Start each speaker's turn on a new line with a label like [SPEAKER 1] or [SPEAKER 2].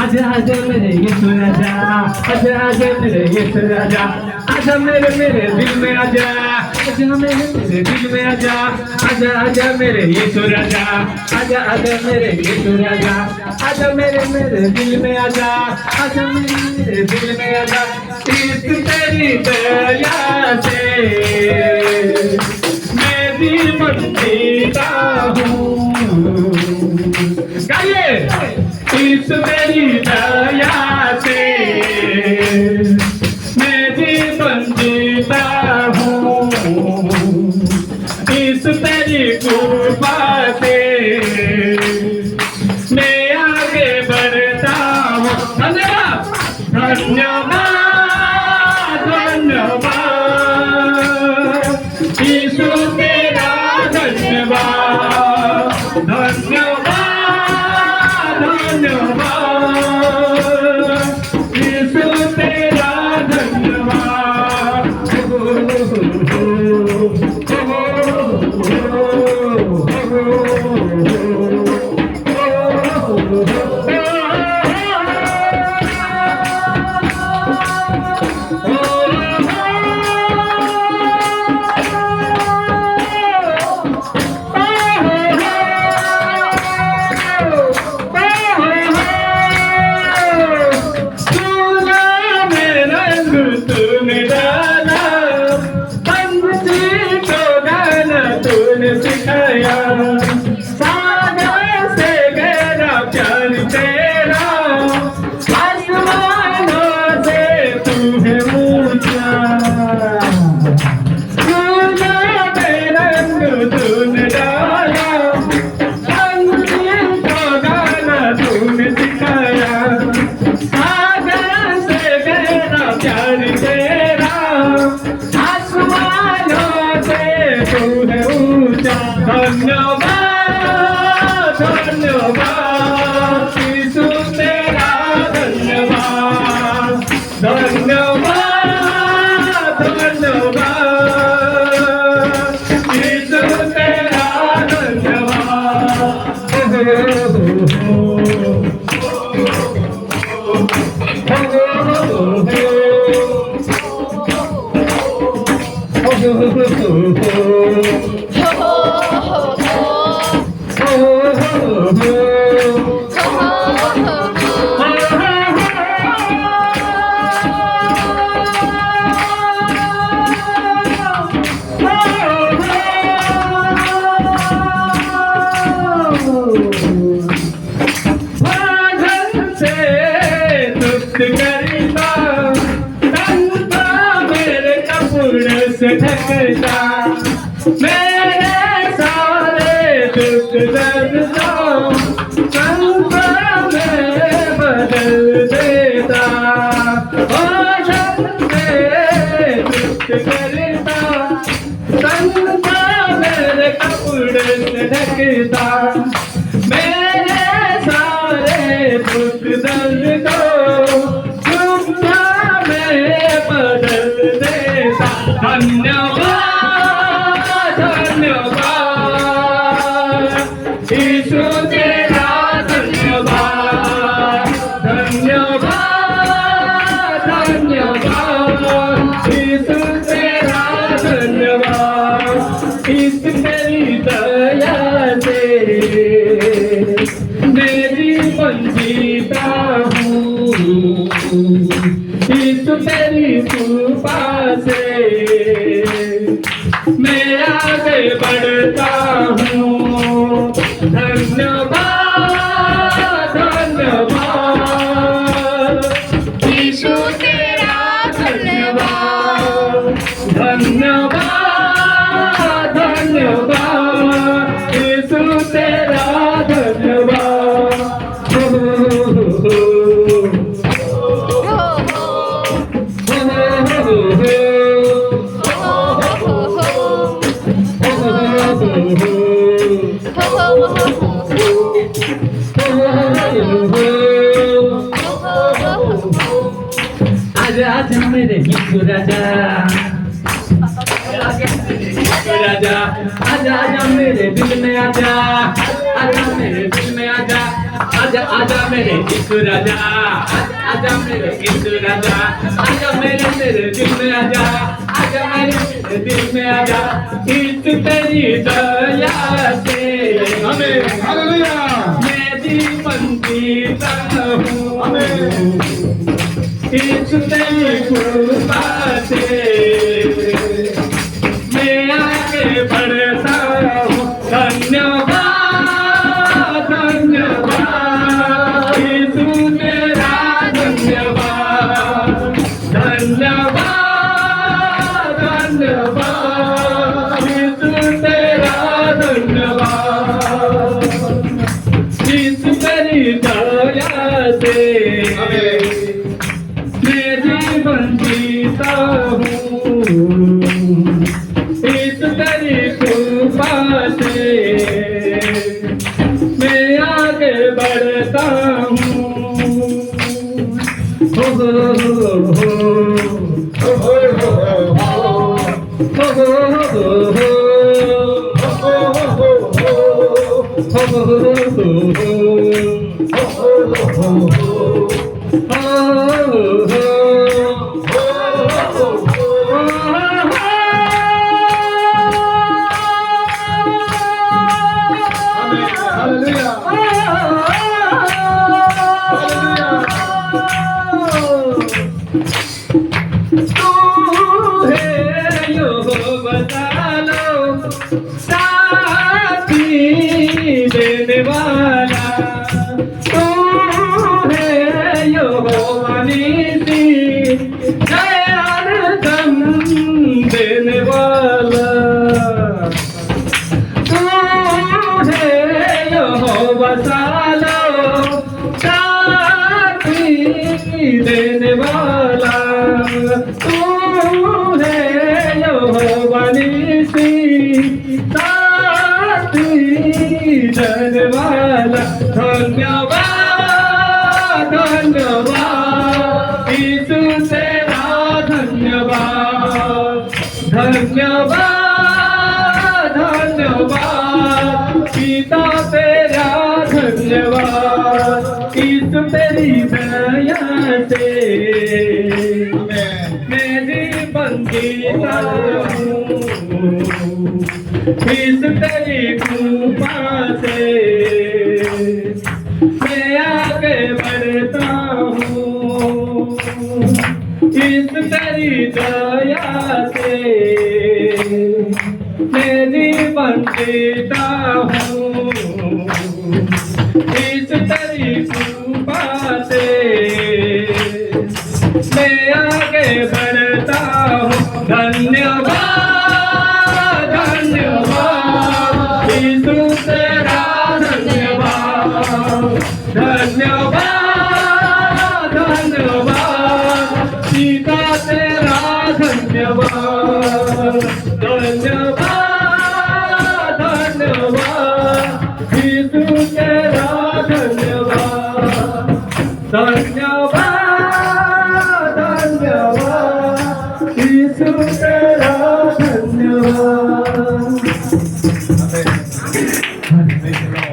[SPEAKER 1] आजा आजा मेरे यीशु राजा, आजा आजा मेरे यीशु राजा, आजा मेरे मेरे दिल में आजा, आजा मेरे मेरे दिल में आजा, आजा आजा मेरे यीशु राजा, आजा आजा मेरे यीशु राजा, आजा मेरे मेरे दिल में आजा, आजा मेरे मेरे दिल में आजा, इस तेरी दया से मैं जीवन जीता हूँ। गाइए, इस तेरी दया से मैं जीवन जीता हूँ, इस तेरी कृपा से मैं आगे बढ़ता हूँ। धन्यवाद धन्यवाद धन्यवाद यीशु तेरा धन्यवाद धन्यवाद धन्यवाद यीशु तेरा धन्यवाद। सिखाया सागर से गहरा प्यार तेरा, आसमानों से तू है ऊंचा, तूने मेरा रंग तूने डाला, संगीत को गाना तूने सिखाया, सागर से गहरा प्यार तेरा, आसमानों से तू है ऊंचा। धन्यवाद धन्यवाद यीशु तेरा धन्यवाद धन्यवाद धन्यवाद यीशु तेरा ढकता मेरे सारे दुख दर्द संता में बदल देता, दुख करता संता मेरे कपड़े से ढकता, मेरे सारे दुख दर्द को संता में बदल देता। धन्यवाद धन्यवाद यीशु तेरा धन्यवाद धन्यवाद धन्यवाद यीशु तेरा धन्यवाद, इस तेरी दया से मैं जीवन जीता हूँ, इस तेरी कृपा से मैं आगे बढ़ता हूँ। धन्यवाद धन्यवाद यीशु तेरा धन्यवाद धन्यवाद धन्यवाद यीशु तेरा धन्यवाद। आजा आजा मेरे यीशु राजा, राजा आजा आजा मेरे दिल में आजा, आजा मेरे दिल में आजा, आजा आजा मेरे यीशु राजा, आजा मेरे यीशु राजा, आजा मेरे दिल में आजा, आजा मेरे दिल में आजा, यीशु तेरी दया से
[SPEAKER 2] आमेन हालेलुया
[SPEAKER 1] मैं जीवन जीता हूँ,
[SPEAKER 2] आमेन
[SPEAKER 1] यीशु तेरी कृपा से मैं आगे बढ़ता हूँ, धन्यवाद धन्यवाद यीशु तेरा धन्यवाद, धन्यवाद धन्यवाद यीशु तेरा धन्यवाद, यीशु तेरी दया से मैं जीवन जीता हूँ, यीशु तेरी कृपा से मैं आगे बढ़ता हूँ। हो हो हो हो हो साथी देने वाला तू है यहोवा नीति दयालुतम देने वाला तू है यहोवा सालो साथी देने वाला तू है यहोवा नीति धन्यवाद धन्यवाद धन्यवाद यीशु तेरा धन्यवाद, धन्यवाद धन्यवाद पिता तेरा धन्यवाद, यीशु तेरी दया से मैं जीवन जीता हूँ, यीशु तेरी कृपा से मैं आगे बढ़ता हूँ, यीशु तेरी दया से मैं जीवन जीता हूँ, यीशु तेरी कृपा से मैं आगे बढ़ता हूँ। धन्यवाद धन्यवाद यीशु तेरा धन्यवाद, धन्यवाद धन्यवाद पिता तेरा धन्यवाद, धन्यवाद धन्यवाद यीशु तेरा धन्यवाद, धन्यवाद